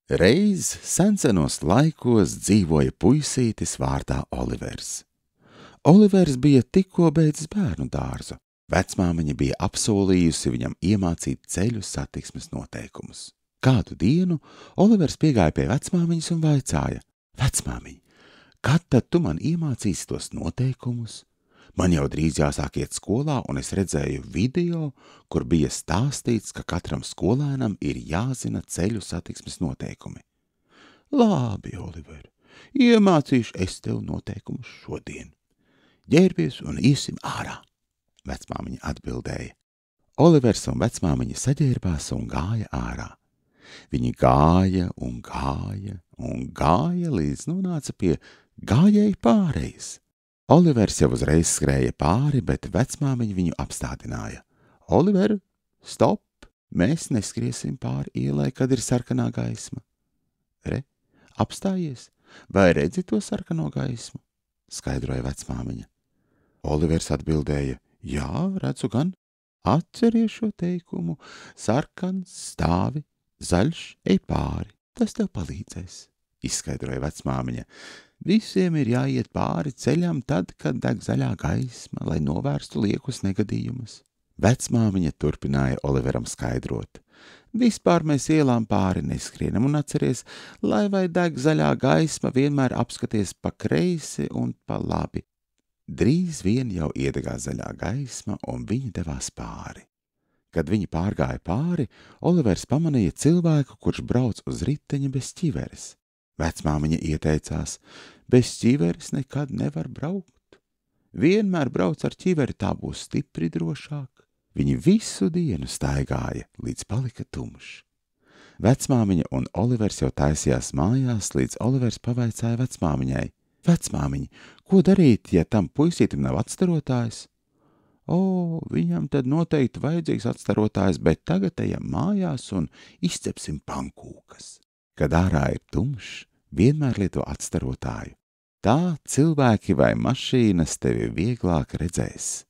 Reiz sensenos laikos dzīvoja puisītis vārdā Olivers. Olivers bija tikko beidzis bērnu dārzu. Vecmāmiņa bija apsolījusi viņam iemācīt ceļu satiksmes noteikumus. Kādu dienu Olivers piegāja pie vecmāmiņas un vaicāja: Vecmāmiņ, kad tad tu man iemācīsi tos noteikumus? Man jau drīz jāsāk iet skolā, un es redzēju video, kur bija stāstīts, ka katram skolēnam ir jāzina ceļu satiksmes noteikumi. Labi, Oliver, iemācīšu es tev noteikumus šodien. Ģērbies un iesim ārā, vecmāmiņa atbildēja. Olivers un vecmāmiņa saģērbās un gāja ārā. Viņi gāja un gāja un gāja, līdz nonāca pie gājēju pārejas. Olivers jau uzreiz skrēja pāri, bet vecmāmiņa viņu apstādināja. Oliver, stop! Mēs neskriesim pāri ielai, kad ir sarkanā gaisma. Re, apstājies, vai redzi to sarkano gaismu? Skaidroja vecmāmiņa. Olivers atbildēja: Jā, redzu gan. Atceries šo teikumu: sarkans stāvi, zaļš ej pāri. Tas tev palīdzēs, izskaidroja vecmāmiņa. Visiem ir jāiet pāri ceļam tad, kad deg zaļā gaisma, lai novērstu liekus negadījumus. Vecmāmiņa turpināja Oliveram skaidrot. Vispār mēs ielām pāri neskrienam, un atceries, lai vai deg zaļā gaisma, vienmēr apskaties pa kreisi un pa labi. Drīz vien jau iedegās zaļā gaisma, un viņi devās pāri. Kad viņi pārgāja pāri, Olivers pamanīja cilvēku, kurš brauc uz riteņa bez ķiveres. Vecmāmiņa ieteicās: bez ķiveres nekad nevar braukt. Vienmēr brauc ar ķiveri, tā būs stipri drošāk. Viņi visu dienu staigāja, līdz palika tumšs. Vecmāmiņa un Olivers jau taisījās mājās, līdz Olivers pavaicāja vecmāmiņai: Vecmāmiņa, ko darīt, ja tam puisītim nav atstarotājs? Viņam tad noteikti vajadzīgs atstarotājs, bet tagad ejam mājās un izcepsim pankūkas. Kad ārā ir tumšs, vienmēr lieto atstarotāju. Tā cilvēki vai mašīnas tevi vieglāk redzēs.